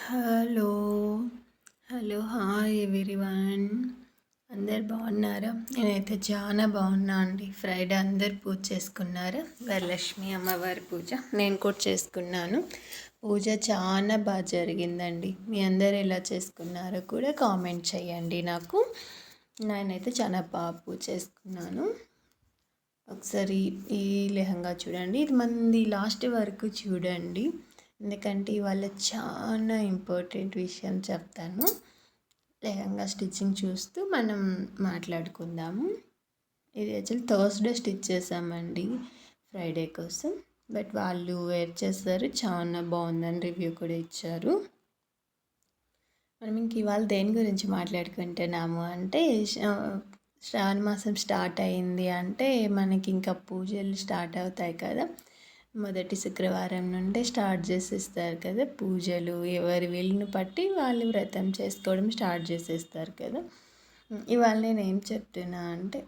Hello. Hello. Hi everyone. అందరు బాగున్నారా? నేనైతే చాలా బాగున్నా అండి. ఫ్రైడే అందరు పూజ చేసుకున్నారా? వరలక్ష్మి అమ్మవారి పూజ నేను కూడా చేసుకున్నాను. పూజ చాలా బాగా జరిగిందండి. మీ అందరు ఎలా చేసుకున్నారో కూడా కామెంట్ చేయండి నాకు. నేనైతే చాలా బాగా పూజ చేసుకున్నాను. ఒకసారి ఈ లెహంగా చూడండి. ఇది మంది లాస్ట్ వరకు చూడండి, ఎందుకంటే ఇవాళ చాలా ఇంపార్టెంట్ విషయం చెప్తాను. లెహంగా స్టిచ్చింగ్ చూస్తూ మనం మాట్లాడుకుందాము. ఇది యాక్చువల్లీ థర్స్డే స్టిచ్ చేసామండి ఫ్రైడే కోసం. బట్ వాళ్ళు వేర్ చేస్తారు, చాలా బాగుందని రివ్యూ కూడా ఇచ్చారు. మనం ఇంక ఇవాళ దేని గురించి మాట్లాడుకుంటున్నాము అంటే, శ్రావణ మాసం స్టార్ట్ అయింది అంటే మనకి ఇంకా పూజలు స్టార్ట్ అవుతాయి కదా. మొదటి శుక్రవారం నుండే స్టార్ట్ చేసేస్తారు కదా పూజలు. ఎవరి వీలుని బట్టి వాళ్ళు వ్రతం చేసుకోవడం స్టార్ట్ చేసేస్తారు కదా. ఇవాళ నేను ఏం చెప్తున్నా అంటే,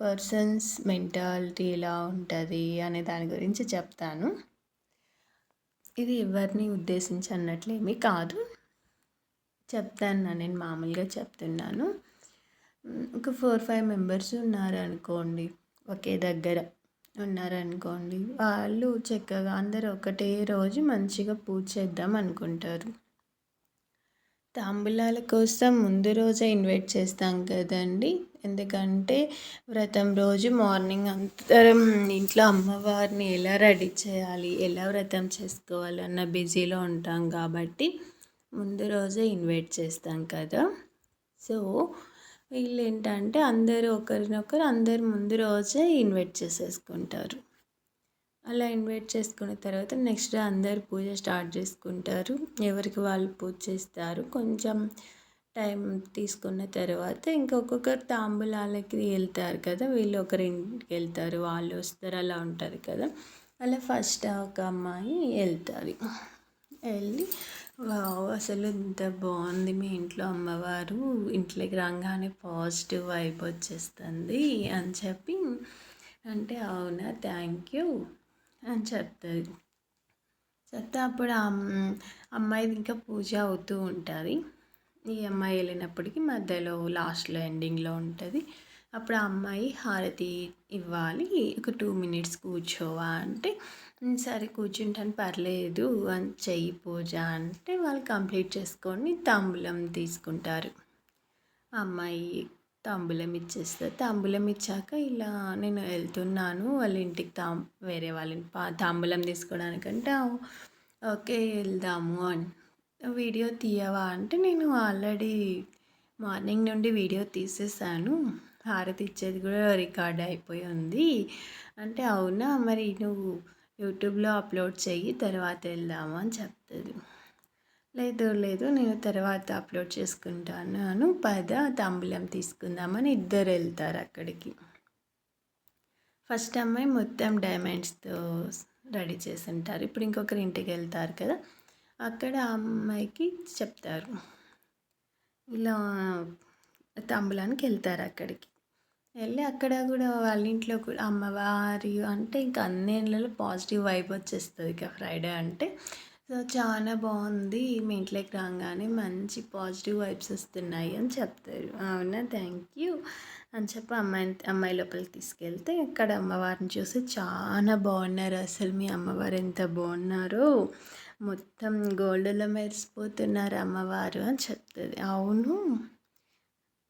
పర్సన్స్ మెంటాలిటీ ఎలా ఉంటుంది అనే దాని గురించి చెప్తాను. ఇది ఎవరిని ఉద్దేశించి అన్నట్లేమీ కాదు, చెప్తాను. నేను మామూలుగా చెప్తున్నాను. ఒక 4-5 మెంబర్స్ ఉన్నారనుకోండి, ఒకే దగ్గర ఉన్నారనుకోండి, వాళ్ళు చక్కగా అందరూ ఒకటే రోజు మంచిగా పూజ చేద్దాం అనుకుంటారు. తాంబూలాల కోసం ముందు రోజే ఇన్వైట్ చేస్తాం కదండి. ఎందుకంటే వ్రతం రోజు మార్నింగ్ అందరం ఇంట్లో అమ్మవారిని ఎలా రెడీ చేయాలి, ఎలా వ్రతం చేసుకోవాలి అన్న బిజీలో ఉంటాం కాబట్టి ముందు రోజే ఇన్వైట్ చేస్తాం కదా. సో వీళ్ళు ఏంటంటే అందరూ ఒకరినొకరు అందరు ముందు రోజే ఇన్వైట్ చేసేసుకుంటారు. అలా ఇన్వైట్ చేసుకున్న తర్వాత నెక్స్ట్ డే అందరు పూజ స్టార్ట్ చేసుకుంటారు. ఎవరికి వాళ్ళు పూజ చేస్తారు. కొంచెం టైం తీసుకున్న తర్వాత ఇంకొకరు తాంబూలాలకి వెళ్తారు కదా. వీళ్ళు ఒకరింటికి వెళ్తారు, వాళ్ళు వస్తారు, అలా ఉంటుంది కదా. అలా ఫస్ట్ ఒక అమ్మాయి వెళ్తుంది. వెళ్ళి వావ్ అసలు ఎంత బాగుంది మీ ఇంట్లో అమ్మవారు, ఇంట్లోకి రాగానే పాజిటివ్ వైబ్ వచ్చేస్తుంది అని చెప్పి అంటే, అవునా థ్యాంక్ యూ అని చెప్తుంది. చెప్తే అప్పుడు అమ్మాయిది ఇంకా పూజ అవుతూ ఉంటుంది. ఈ అమ్మాయి వెళ్ళినప్పటికీ మధ్యలో లాస్ట్లో ఎండింగ్లో ఉంటుంది. అప్పుడు ఆ అమ్మాయి హారతి ఇవ్వాలి, ఒక 2 minutes కూర్చోవా అంటే, సరే కూర్చుంటాను పర్లేదు అని చెయ్యి పూజ అంటే వాళ్ళు కంప్లీట్ చేసుకొని తాంబూలం తీసుకుంటారు. అమ్మాయి తాంబూలం ఇచ్చేస్తారు. తాంబూలం ఇచ్చాక ఇలా నేను వెళ్తున్నాను వాళ్ళ ఇంటికి, వేరే వాళ్ళని తాంబూలం తీసుకోవడానికంటే ఓకే వెళ్దాము అని. వీడియో తీయవా అంటే, నేను ఆల్రెడీ మార్నింగ్ నుండి వీడియో తీసేసాను, హారతి ఇచ్చేది కూడా రికార్డ్ అయిపోయి ఉంది అంటే, అవునా మరి నువ్వు యూట్యూబ్లో అప్లోడ్ చెయ్యి తర్వాత వెళ్దాము అని చెప్తుంది. లేదు నేను తర్వాత అప్లోడ్ చేసుకుంటాను, పద తాంబూలం తీసుకుందామని ఇద్దరు వెళ్తారు అక్కడికి. ఫస్ట్ అమ్మాయి మొత్తం డైమండ్స్తో రెడీ చేసి ఉంటారు. ఇప్పుడు ఇంకొకరి ఇంటికి వెళ్తారు కదా, అక్కడ ఆ అమ్మాయికి చెప్తారు, ఇలా తాంబూలానికి వెళ్తారు. అక్కడికి వెళ్ళి అక్కడ కూడా వాళ్ళ ఇంట్లో కూడా అమ్మవారి అంటే ఇంకా అన్నిళ్ళలో పాజిటివ్ వైబ్ వచ్చేస్తుంది ఇక ఫ్రైడే అంటే. సో చాలా బాగుంది, మీ ఇంట్లోకి రాగానే మంచి పాజిటివ్ వైబ్స్ వస్తున్నాయి అని చెప్తారు. అవునా థ్యాంక్ యూ అని చెప్పి అమ్మాయి లోపలికి తీసుకెళ్తే ఇక్కడ అమ్మవారిని చూసి చాలా బాగున్నారు, అసలు మీ అమ్మవారు ఎంత బాగున్నారో, మొత్తం గోల్డ్లో మెరిసిపోతున్నారు అమ్మవారు అని చెప్తుంది. అవును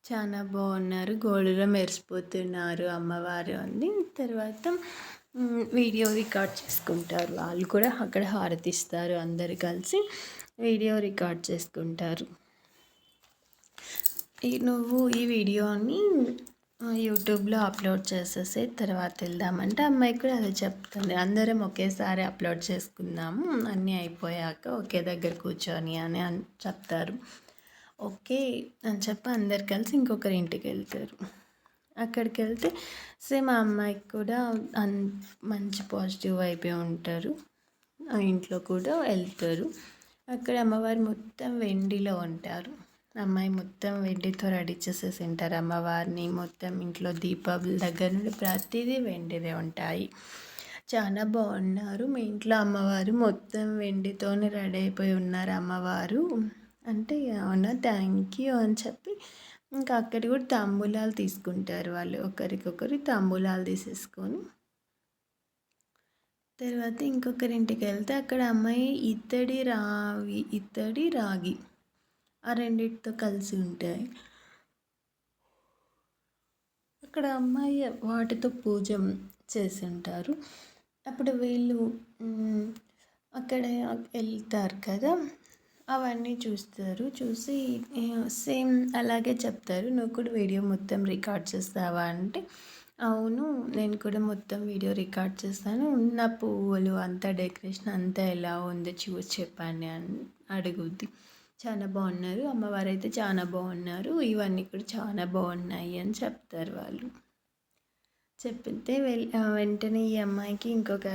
చాలా బాగున్నారు, గోల్డ్లో మెరిసిపోతున్నారు అమ్మవారు అని. తర్వాత వీడియో రికార్డ్ చేసుకుంటారు. వాళ్ళు కూడా అక్కడ హారతిస్తారు, అందరు కలిసి వీడియో రికార్డ్ చేసుకుంటారు. నువ్వు ఈ వీడియోని యూట్యూబ్లో అప్లోడ్ చేసేసి తర్వాత వెళ్దామంటే అమ్మాయి కూడా అదే చెప్తుంది, అందరం ఒకేసారి అప్లోడ్ చేసుకుందాము అన్నీ అయిపోయాక ఒకే దగ్గర కూర్చొని అని చెప్తారు. ఓకే అని చెప్పి అందరు కలిసి ఇంకొకరి ఇంటికి వెళ్తారు. అక్కడికి వెళ్తే సేమ్ ఆ అమ్మాయికి కూడా మంచి పాజిటివ్ వైపే ఉంటారు. ఆ ఇంట్లో కూడా వెళ్తారు. అక్కడ అమ్మవారు మొత్తం వెండిలో ఉంటారు. అమ్మాయి మొత్తం వెండితో రెడీ చేసేసి ఉంటారు అమ్మవారిని. మొత్తం ఇంట్లో దీపాల దగ్గర నుండి ప్రతిదీ వెండిదే ఉంటాయి. చాలా బాగున్నారు. మీ ఇంట్లో అమ్మవారు మొత్తం వెండితోనే రెడీ అయిపోయి ఉన్నారు అమ్మవారు అంటే, అవునా థ్యాంక్ యూ అని చెప్పి ఇంకా అక్కడ కూడా తాంబూలాలు తీసుకుంటారు వాళ్ళు. ఒకరికొకరు తాంబూలాలు తీసేసుకొని తర్వాత ఇంకొకరింటికి వెళ్తే అక్కడ అమ్మాయి ఇత్తడి రాగి ఆ రెండిటితో కలిసి ఉంటాయి. అక్కడ అమ్మాయి వాటితో పూజ చేసి ఉంటారు. అప్పుడు వీళ్ళు అక్కడ వెళ్తారు కదా, అవన్నీ చూస్తారు. చూసి సేమ్ అలాగే చెప్తారు, నువ్వు కూడా వీడియో మొత్తం రికార్డ్ చేస్తావా అంటే, అవును నేను కూడా మొత్తం వీడియో రికార్డ్ చేస్తాను, ఉన్న పువ్వులు అంతా డెకరేషన్ అంతా ఎలా ఉందో చూసి చెప్పండి అని అడుగుద్ది. చాలా బాగున్నారు అమ్మవారు అయితే చాలా బాగున్నారు, ఇవన్నీ కూడా చాలా బాగున్నాయి అని చెప్తారు వాళ్ళు. చెప్తే వెంటనే ఈ అమ్మాయికి ఇంకొక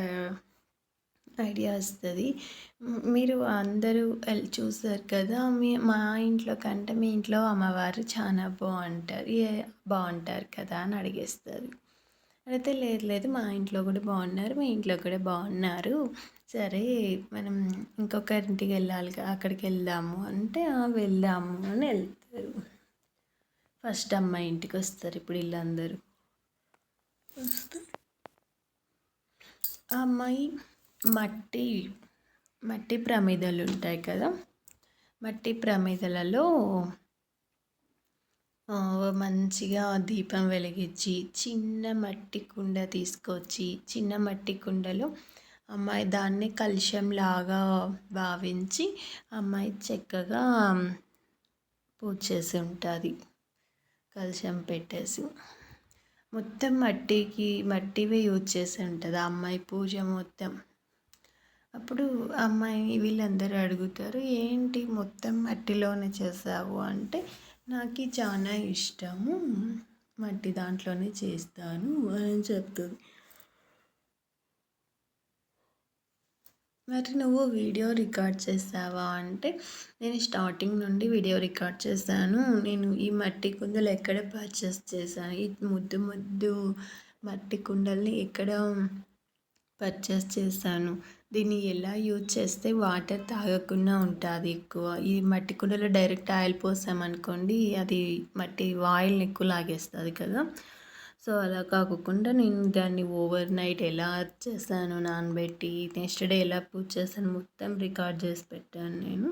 ఐడియా వస్తుంది. మీరు అందరూ చూసారు కదా, మా ఇంట్లో కంటే మీ ఇంట్లో అమ్మవారు చాలా బాగుంటారు కదా అని అడిగేస్తుంది. అయితే లేదు లేదు మా ఇంట్లో కూడా బాగున్నారు, మీ ఇంట్లో కూడా బాగున్నారు, సరే మనం ఇంకొకరింటికి వెళ్ళాలి అక్కడికి వెళ్దాము అంటే వెళ్దాము అని వెళ్తారు. ఫస్ట్ అమ్మాయి ఇంటికి వస్తారు ఇప్పుడు వీళ్ళందరూ. వస్తే ఆ అమ్మాయి మట్టి ప్రమిదలు ఉంటాయి కదా, మట్టి ప్రమిదలలో మంచిగా దీపం వెలిగించి చిన్న మట్టి కుండ తీసుకొచ్చి, చిన్న మట్టి కుండలో అమ్మాయి దాన్ని కలశంలాగా భావించి అమ్మాయి చక్కగా పూజ చేసి ఉంటుంది. కలశం పెట్టేసి మొత్తం మట్టివే యూజ్ చేసి ఉంటుంది ఆ అమ్మాయి పూజ మొత్తం. అప్పుడు అమ్మాయి వీళ్ళందరూ అడుగుతారు, ఏంటి మొత్తం మట్టిలోనే చేసావు అంటే, నాకు చాలా ఇష్టము మట్టి దాంట్లోనే చేస్తాను అని చెప్తుంది. మరి నువ్వు వీడియో రికార్డ్ చేసావా అంటే, నేను స్టార్టింగ్ నుండి వీడియో రికార్డ్ చేశాను, నేను ఈ మట్టి కుండలు ఎక్కడ పర్చేస్ చేశాను, ఈ ముద్దు మట్టి కుండల్ని ఎక్కడ పర్చేస్ చేశాను, దీన్ని ఎలా యూజ్ చేస్తే వాటర్ తాగకుండా ఉంటుంది ఎక్కువ, ఈ మట్టి కుండలో డైరెక్ట్ ఆయిల్ పోసామనుకోండి అది ఆయిల్ని ఎక్కువ లాగేస్తుంది కదా, సో అలా కాకుండా నేను దాన్ని ఓవర్ నైట్ ఎలా చేశాను నానబెట్టి, నెక్స్ట్ డే ఎలా పూజ చేశాను మొత్తం రికార్డ్ చేసి పెట్టాను నేను,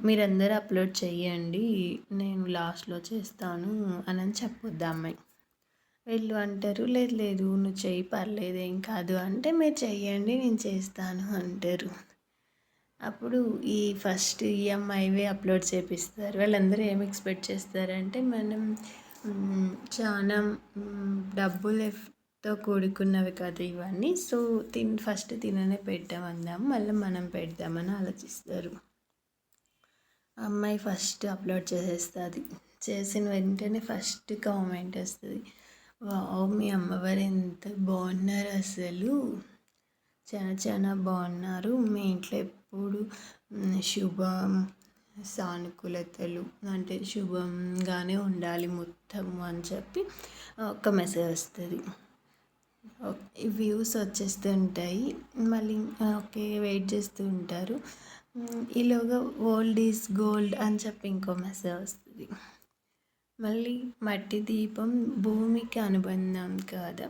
మీరందరూ అప్లోడ్ చేయండి నేను లాస్ట్లో చేస్తాను అని చెప్పొద్దు అమ్మాయి. వీళ్ళు అంటారు, లేదు లేదు నువ్వు చెయ్యి పర్లేదు ఏం కాదు అంటే, మీరు చెయ్యండి నేను చేస్తాను అంటారు. అప్పుడు ఫస్ట్ ఈ అమ్మాయివే అప్లోడ్ చేపిస్తారు. వాళ్ళందరూ ఏం ఎక్స్పెక్ట్ చేస్తారంటే, మనం చాలా డబ్బులతో కూడుకున్నవి కదా ఇవన్నీ, సో ఫస్ట్ తిననే పెట్టామందాం మళ్ళీ మనం పెడదామని ఆలోచిస్తారు. అమ్మాయి ఫస్ట్ అప్లోడ్ చేసేస్తుంది. చేసిన వెంటనే ఫస్ట్ కామెంట్ వస్తుంది, వావ్ మీ అమ్మవారు ఎంత బాగున్నారు అసలు, చాలా చాలా బాగున్నారు, మీ ఇంట్లో ఎప్పుడు శుభం సానుకూలతలు అంటే శుభంగానే ఉండాలి మొత్తము అని చెప్పి ఒక మెసేజ్ వస్తుంది. వ్యూస్ వచ్చేస్తూ ఉంటాయి. మళ్ళీ ఓకే వెయిట్ చేస్తూ ఉంటారు. ఈలోగా ఓల్డ్ ఈజ్ గోల్డ్ అని చెప్పి ఇంకో మెసేజ్ వస్తుంది. మళ్ళీ మట్టి దీపం భూమికి అనుబంధం కదా,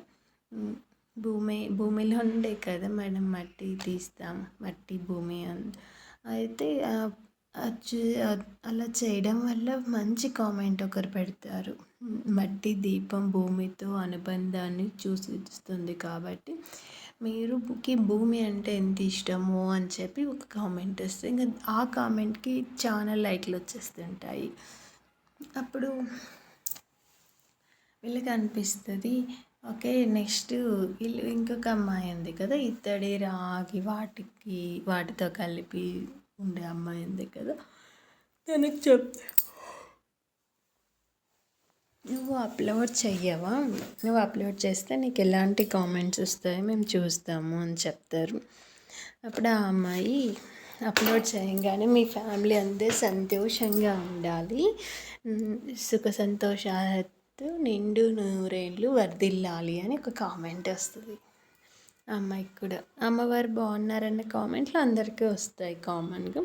భూమిలో ఉండే కదా మనం మట్టి తీస్తాం, మట్టి భూమి అయితే అలా చేయడం వల్ల మంచి కామెంట్ ఒకరు పెడతారు, మట్టి దీపం భూమితో అనుబంధాన్ని సూచిస్తుంది కాబట్టి మీరుకి భూమి అంటే ఎంత ఇష్టమో అని చెప్పి ఒక కామెంట్ వస్తే ఇంకా ఆ కామెంట్కి చాలా లైక్లు వచ్చేస్తుంటాయి. అప్పుడు వీళ్ళకి అనిపిస్తుంది, ఓకే నెక్స్ట్ వీళ్ళు ఇంకొక అమ్మాయి ఉంది కదా, ఇత్తడి రాగి వాటితో కలిపి ఉండే అమ్మాయి ఉంది కదా, తనకు నువ్వు అప్లోడ్ చెయ్యవా, నువ్వు అప్లోడ్ చేస్తే నీకు ఎలాంటి కామెంట్స్ వస్తాయో మేము చూస్తాము అని చెప్తారు. అప్పుడు ఆ అమ్మాయి అప్లోడ్ చేయగానే మీ ఫ్యామిలీ అందరూ సంతోషంగా ఉండాలి, సుఖ సంతోషాలతో నిండు నూరేళ్ళు వర్ధిల్లాలి అని ఒక కామెంట్ వస్తుంది. అమ్మాయికి కూడా అమ్మవారు బాగున్నారన్న కామెంట్లు అందరికీ వస్తాయి కామన్గా.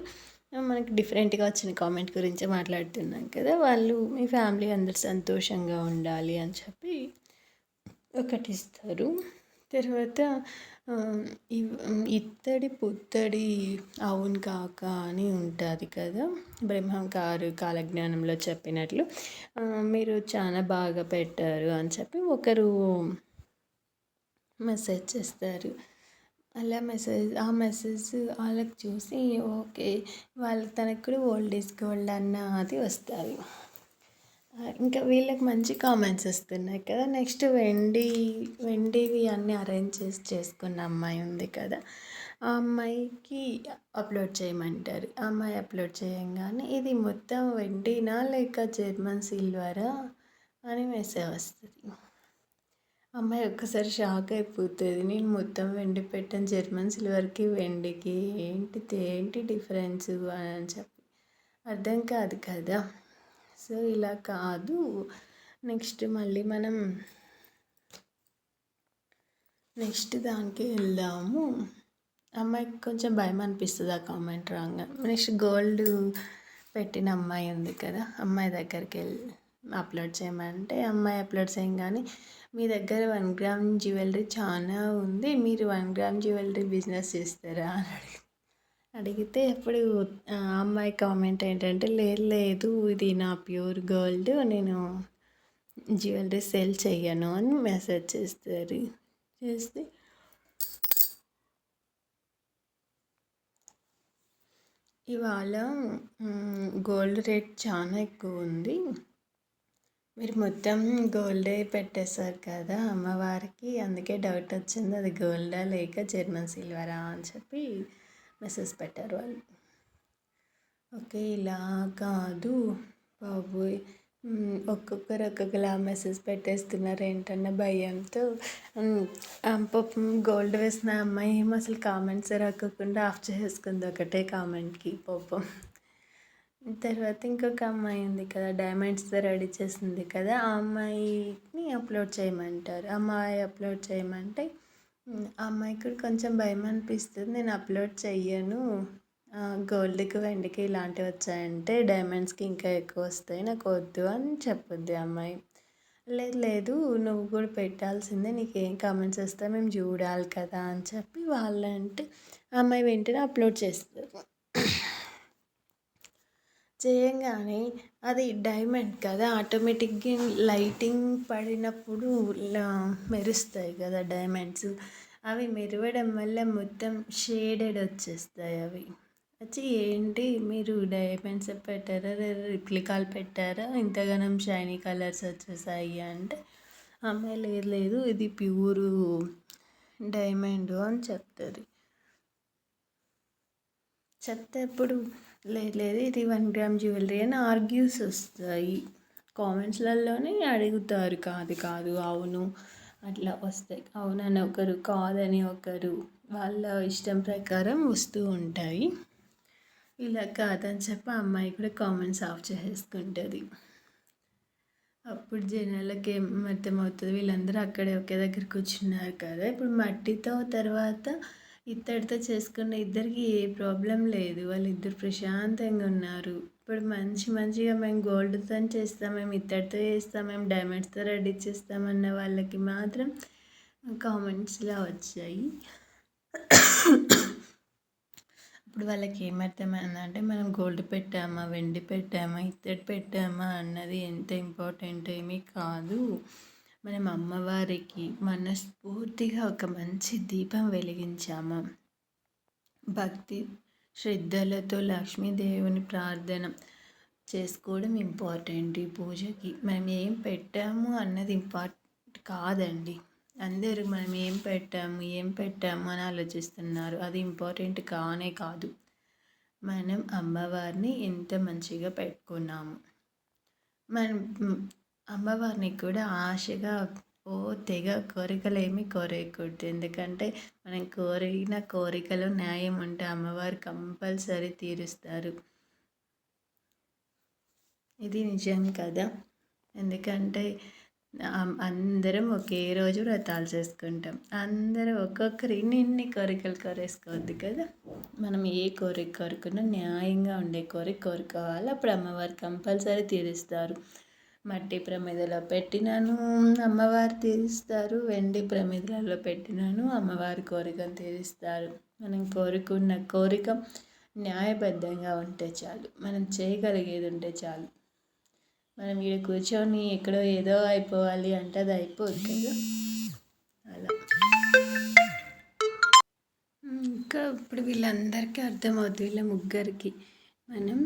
మనకి డిఫరెంట్గా వచ్చిన కామెంట్ గురించి మాట్లాడుతున్నాం కదా, వాళ్ళు మీ ఫ్యామిలీ అందరు సంతోషంగా ఉండాలి అని చెప్పి ఒకటి ఇస్తారు. తర్వాత ఇత్తడి పుత్తడి అవును కాక అని ఉంటుంది కదా, బ్రహ్మంగారు కాలజ్ఞానంలో చెప్పినట్లు మీరు చాలా బాగా పెట్టారు అని చెప్పి ఒకరు మెసేజ్ చేస్తారు. అలా ఆ మెసేజ్ వాళ్ళకి చూసి ఓకే, తనకు కూడా ఓల్డ్ ఈజ్ గోల్డ్ అన్న అది వస్తుంది. ఇంకా వీళ్ళకి మంచి కామెంట్స్ వస్తున్నాయి కదా. నెక్స్ట్ వెండివి అన్నీ అరేంజ్ చేసుకున్న అమ్మాయి ఉంది కదా, ఆ అమ్మాయికి అప్లోడ్ చేయమంటారు. ఆ అమ్మాయి అప్లోడ్ చేయంగానే ఇది మొత్తం వెండినా లేక జర్మన్ సిల్వరా అని మెసేజ్ వస్తుంది. అమ్మాయి ఒక్కసారి షాక్ అయిపోతుంది. నేను మొత్తం వెండి పెట్టాను, జర్మన్ సిల్వర్కి వెండికి ఏంటి డిఫరెన్స్ అని చెప్పి అర్థం కాదు కదా. సో ఇలా కాదు. నెక్స్ట్ మళ్ళీ మనం దానికి వెళ్దాము. అమ్మాయికి కొంచెం భయం అనిపిస్తుంది ఆ కామెంట్ రాగా. నెక్స్ట్ గోల్డ్ పెట్టిన అమ్మాయి ఉంది కదా, అమ్మాయి దగ్గరికి వెళ్ళి అప్లోడ్ చేయమంటే అమ్మాయి అప్లోడ్ చేయగానే మీ దగ్గర 1 గ్రామ్ జ్యువెలరీ చాలా ఉంది, మీరు 1 గ్రామ్ జ్యువెలరీ బిజినెస్ చేస్తారా అని అడిగితే అప్పుడు అమ్మాయి కామెంట్ ఏంటంటే లేదు ఇది నా ప్యూర్ గోల్డ్, నేను జ్యువెలరీ సేల్ చెయ్యను అని మెసేజ్ చేస్తారు. చేస్తే ఇవాళ గోల్డ్ రేట్ చాలా ఎక్కువ ఉంది, మీరు మొత్తం గోల్డే పెట్టేశారు కదా అమ్మవారికి, అందుకే డౌట్ వచ్చింది అది గోల్డా లేక జర్మన్ సిల్వరా అని చెప్పి మెసేజ్ పెట్టారు వాళ్ళు. ఓకే ఇలా కాదు బాబోయ్, ఒక్కొక్కరు ఒక్కొక్కలా మెసేజ్ పెట్టేస్తున్నారు ఏంటన్న భయంతో. పాపం గోల్డ్ వేసిన అమ్మాయి ఏమో అసలు కామెంట్స్ రాకుండా ఆఫ్ చేసుకుంది ఒకటే కామెంట్కి పాపం. తర్వాత ఇంకొక అమ్మాయి ఉంది కదా, డైమండ్స్తో రెడీ చేసింది కదా, ఆ అమ్మాయిని అప్లోడ్ చేయమంటారు. అమ్మాయి అప్లోడ్ చేయమంటే ఆ అమ్మాయికి కూడా కొంచెం భయం అనిపిస్తుంది. నేను అప్లోడ్ చెయ్యను, గోల్డ్కి వెండికి ఇలాంటివి వచ్చాయంటే డైమండ్స్కి ఇంకా ఎక్కువ వస్తాయి, నాకు వద్దు అని చెప్పుద్ది అమ్మాయి. లేదు నువ్వు కూడా పెట్టాల్సిందే, నీకు ఏం కామెంట్స్ వస్తే మేము చూడాలి కదా అని చెప్పి వాళ్ళంటే అమ్మాయి వెంటనే అప్లోడ్ చేస్తారు. చేయంగానే అది డైమండ్ కదా, ఆటోమేటిక్గా లైటింగ్ పడినప్పుడు మెరుస్తాయి కదా డైమండ్స్, అవి మెరవడం వల్ల మొత్తం షేడెడ్ వచ్చేస్తాయి. అవి వచ్చి ఏంటి మీరు డైమండ్స్ పెట్టారా, రిప్లికాలు పెట్టారా, ఇంతగానం షైనీ కలర్స్ వచ్చేసాయి అంటే అమ్మాయి లేదు ఇది ప్యూరు డైమండ్ అని చెప్తుంది. చెప్తే ఇప్పుడు లేదు ఇది 1 గ్రామ్ జ్యువెలరీ అని ఆర్గ్యూస్ వస్తాయి. కామెంట్స్లలోనే అడుగుతారు, కాదు అవును అట్లా వస్తాయి. అవునని ఒకరు, కాదని ఒకరు, వాళ్ళ ఇష్టం ప్రకారం వస్తూ ఉంటాయి. ఇలా కాదని చెప్పి అమ్మాయి కూడా కామెంట్స్ ఆఫ్ చేసేసుకుంటుంది. అప్పుడు జనాలకి ఏం అర్థమవుతుంది, వీళ్ళందరూ అక్కడే ఒకే దగ్గర కూర్చున్నారు కదా, ఇప్పుడు మట్టితో తర్వాత ఇత్తడితో చేసుకున్న ఇద్దరికి ఏ ప్రాబ్లం లేదు, వాళ్ళిద్దరు ప్రశాంతంగా ఉన్నారు. ఇప్పుడు మంచిగా మేము గోల్డ్తో చేస్తాం, మేము ఇత్తడితో చేస్తాం, మేము డైమండ్స్తో రెడీ చేస్తామన్న వాళ్ళకి మాత్రం కామెంట్స్లా వచ్చాయి. ఇప్పుడు వాళ్ళకి ఏమర్థమైందంటే మనం గోల్డ్ పెట్టామా, వెండి పెట్టామా, ఇత్తడి పెట్టామా అన్నది ఎంత ఇంపార్టెంట్ ఏమీ కాదు. మనం అమ్మవారికి మనస్ఫూర్తిగా ఒక మంచి దీపం వెలిగించామా, భక్తి శ్రద్ధలతో లక్ష్మీదేవిని ప్రార్థన చేసుకోవడం ఇంపార్టెంట్. ఈ పూజకి మనం ఏం పెట్టాము అన్నది ఇంపార్టెంట్ కాదండి. అందరూ మనం ఏం పెట్టాము అని ఆలోచిస్తున్నారు, అది ఇంపార్టెంట్ కానే కాదు. మనం అమ్మవారిని ఎంత మంచిగా పెట్టుకున్నాము, మనం అమ్మవారిని కూడా ఆశగా తెగ కోరికలు ఏమీ కోరేయకూడదు. ఎందుకంటే మనం కోరిన కోరికలు న్యాయం ఉంటే అమ్మవారు కంపల్సరీ తీరుస్తారు. ఇది నిజం కదా. ఎందుకంటే అందరం ఒకే రోజు వ్రతాలు చేసుకుంటాం. అందరూ ఒక్కొక్కరు ఇన్ని కోరికలు కోరేసుకోవద్దు కదా! మనం ఏ కోరిక కోరుకున్నా న్యాయంగా ఉండే కోరిక కోరుకోవాలి. అప్పుడు అమ్మవారు కంపల్సరీ తీరుస్తారు. మట్టి ప్రమిదలో పెట్టినాను అమ్మవారు తీరుస్తారు. వెండి ప్రమిదలలో పెట్టినాను అమ్మవారి కోరికను తీరుస్తారు. మనం కోరుకున్న కోరిక న్యాయబద్ధంగా ఉంటే చాలు. మనం చేయగలిగేది ఉంటే చాలు. మనం ఇక్కడ కూర్చొని ఎక్కడో ఏదో అయిపోవాలి అంటే అది అయిపోదు కదా. అలా ఇంకా ఇప్పుడు వీళ్ళందరికీ అర్థమవుతుంది. వీళ్ళ ముగ్గురికి మనం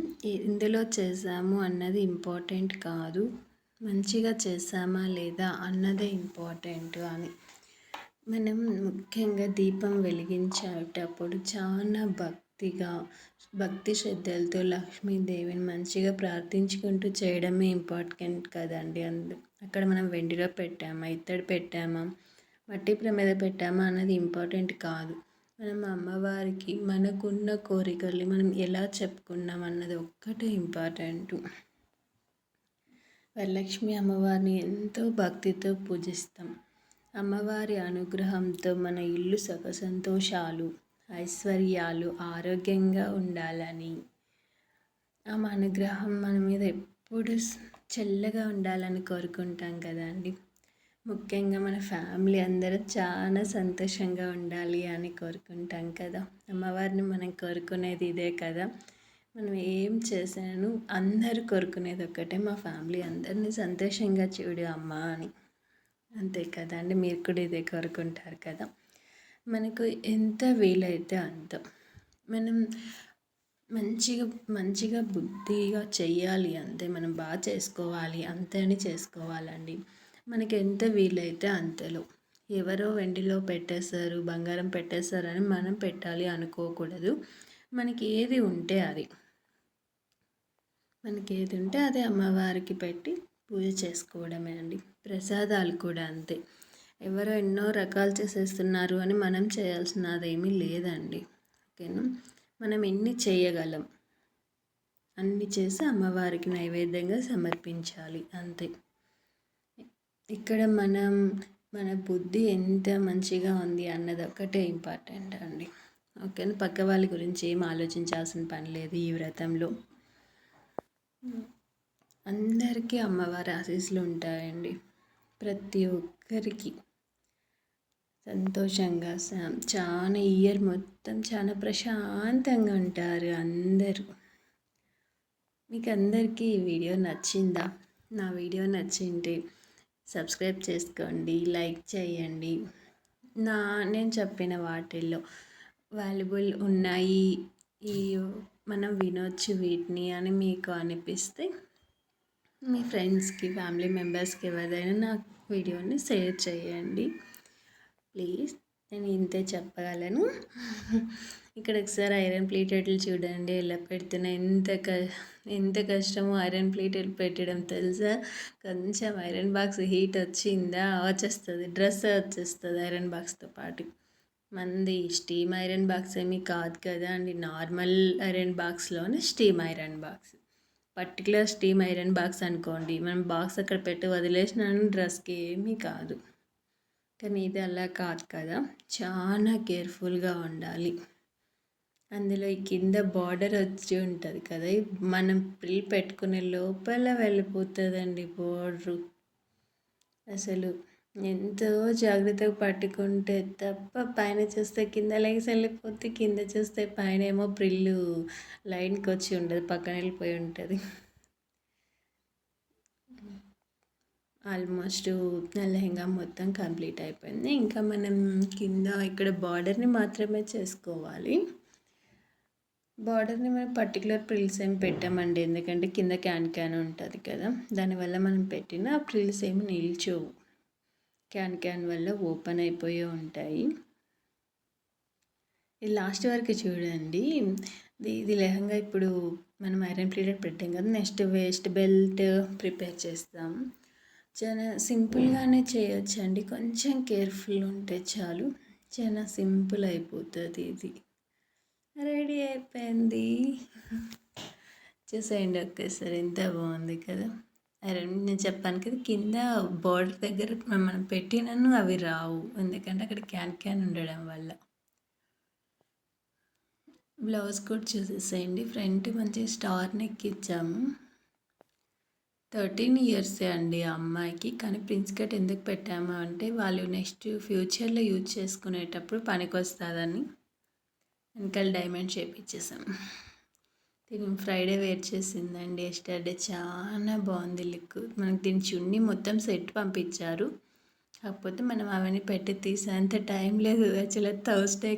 ఇందులో చేసాము అన్నది ఇంపార్టెంట్ కాదు, మంచిగా చేసామా లేదా అన్నదే ఇంపార్టెంట్ అని. మనం ముఖ్యంగా దీపం వెలిగించేటప్పుడు చాలా భక్తి శ్రద్ధలతో లక్ష్మీదేవిని మంచిగా ప్రార్థించుకుంటూ చేయడమే ఇంపార్టెంట్ కదండి. అక్కడ మనం వెండిలో పెట్టామా, ఇత్తడి పెట్టామా, మట్టి ప్రమిద పెట్టామా అన్నది ఇంపార్టెంట్ కాదు. మనం అమ్మవారికి మనకున్న కోరికల్ని మనం ఎలా చెప్పుకున్నాం అన్నది ఒక్కటే ఇంపార్టెంట్. వరలక్ష్మి అమ్మవారిని ఎంతో భక్తితో పూజిస్తాం. అమ్మవారి అనుగ్రహంతో మన ఇల్లు సుఖ సంతోషాలు, ఐశ్వర్యాలు, ఆరోగ్యంగా ఉండాలని, ఆమె అనుగ్రహం మన మీద ఎప్పుడు చల్లగా ఉండాలని కోరుకుంటాం కదండి. ముఖ్యంగా మన ఫ్యామిలీ అందరూ చాలా సంతోషంగా ఉండాలి అని కోరుకుంటాం కదా. అమ్మవారిని మనం కోరుకునేది ఇదే కదా. మనం ఏం చేశాను అందరూ కోరుకునేది ఒక్కటే, మా ఫ్యామిలీ అందరినీ సంతోషంగా చూడు అమ్మ అని. అంతే కదండి, మీరు కూడా ఇదే కోరుకుంటారు కదా. మనకు ఎంత వీలైతే అంత మనం మంచిగా బుద్ధిగా చెయ్యాలి అంతే. మనం బాగా చేసుకోవాలి అంతే అని చేసుకోవాలండి. మనకి ఎంత వీలైతే అంతలో. ఎవరో వెండిలో పెట్టేస్తారు, బంగారం పెట్టేస్తారు అని మనం పెట్టాలి అనుకోకూడదు. మనకి ఏది ఉంటే అదే అమ్మవారికి పెట్టి పూజ చేసుకోవడమే అండి. ప్రసాదాలు కూడా అంతే. ఎవరో ఎన్నో రకాలు చేసేస్తున్నారు అని మనం చేయాల్సినదేమీ లేదండి. ఓకేనా. మనం ఎన్ని చేయగలం అన్ని చేసి అమ్మవారికి నైవేద్యంగా సమర్పించాలి అంతే. ఇక్కడ మన బుద్ధి ఎంత మంచిగా ఉంది అన్నది ఒక్కటే ఇంపార్టెంట్ అండి. ఓకేనా. పక్క వాళ్ళ గురించి ఏం ఆలోచించాల్సిన పని లేదు ఈ వ్రతంలో. అందరికీ అమ్మవారి ఆశీస్సులు ఉంటాయండి. ప్రతి ఒక్కరికి సంతోషంగా చాలా ఇయర్ మొత్తం చాలా ప్రశాంతంగా ఉంటారు అందరూ. మీకు అందరికీ ఈ వీడియో నచ్చిందా? నా వీడియో నచ్చింటే సబ్స్క్రైబ్ చేసుకోండి, లైక్ చేయండి. నేను చెప్పిన వాటిల్లో వాల్యుబుల్ ఉన్నాయి, ఈ మనం వినొచ్చు వీటిని అని మీకు అనిపిస్తే మీ ఫ్రెండ్స్కి, ఫ్యామిలీ మెంబర్స్కి ఎవరిదైనా నా వీడియోని షేర్ చేయండి ప్లీజ్. నేను ఇంతే చెప్పగలను. ఇక్కడ ఒకసారి ఐరన్ ప్లేటెడ్లు చూడండి ఎలా పెడుతున్నా. ఎంత కష్టమో ఐరన్ ప్లేటెడ్ పెట్టడం తెలుసా. కొంచెం ఐరన్ బాక్స్ హీట్ వచ్చిందా వచ్చేస్తుంది, డ్రెస్ వచ్చేస్తుంది ఐరన్ బాక్స్తో పాటు. మంది స్టీమ్ ఐరన్ బాక్స్ ఏమీ కాదు కదా అండి, నార్మల్ ఐరన్ బాక్స్లోనే steam iron box. Particular steam iron box అనుకోండి, మనం బాక్స్ అక్కడ పెట్టి వదిలేసినాను డ్రెస్కి ఏమీ కాదు. కానీ ఇది అలా కాదు కదా, చాలా కేర్ఫుల్గా ఉండాలి. అందులో ఈ కింద బార్డర్ వచ్చి ఉంటుంది కదా, మనం ప్రిల్ పెట్టుకునే లోపల వెళ్ళిపోతుందండి బార్డరు. అసలు ఎంతో జాగ్రత్తగా పట్టుకుంటే తప్ప పైన చూస్తే కింద లేసి వెళ్ళిపోతే, కింద చూస్తే పైన ఏమో ప్రిల్లు లైన్కి వచ్చి ఉండదు, పక్కన వెళ్ళిపోయి ఉంటుంది. ఆల్మోస్ట్ నా లెహంగా మొత్తం కంప్లీట్ అయిపోయింది. ఇంకా మనం కింద ఇక్కడ బార్డర్ని మాత్రమే చేసుకోవాలి. బార్డర్ని మనం పర్టికులర్ ప్రిల్స్ ఏమి పెట్టామండి, ఎందుకంటే కింద క్యాన్ ఉంటుంది కదా, దానివల్ల మనం పెట్టిన ఆ ప్రిల్స్ ఏమి నిల్చోవు, క్యాన్ వల్ల ఓపెన్ అయిపోయి ఉంటాయి. ఇది లాస్ట్ వరకు చూడండి. ఇది లెహంగా ఇప్పుడు మనం ఐరన్ ప్లేటెడ్ పెట్టాం కదా, నెక్స్ట్ వేస్ట్ బెల్ట్ ప్రిపేర్ చేస్తాం. చాలా సింపుల్గానే చేయొచ్చండి, కొంచెం కేర్ఫుల్ ఉంటే చాలు, చాలా సింపుల్ అయిపోతుంది. ఇది రెడీ అయిపోయింది, చూసేయండి ఒక్కసారి ఎంత బాగుంది కదా. నేను చెప్పాను కదా! కింద బోర్డర్ దగ్గర మనం పెట్టినను అవి రావు. ఎందుకంటే అక్కడ క్యాన్ ఉండడం వల్ల. బ్లౌజ్ కూడా చూసేసేయండి. ఫ్రంట్ మంచిగా స్టార్ నెక్ ఇచ్చాము. 13 ఇయర్సే అండి ఆ అమ్మాయికి. కానీ ప్రిన్స్ కట్ ఎందుకు పెట్టాము అంటే వాళ్ళు నెక్స్ట్ ఫ్యూచర్‌లో యూజ్ చేసుకునేటప్పుడు పనికొస్తదని వెనకాల డైమండ్ షేప్ ఇచ్చేసాం. తిను ఫ్రైడే వేర్ చేసిందండి ఎస్టర్డే. చాలా బాగుంది లుక్. మనకు దీని చున్నీ మొత్తం సెట్ పంపించారు. కాకపోతే మనం అవన్నీ పెట్టి తీసేంత టైం లేదు. యాక్చువల్‌గా థర్స్డే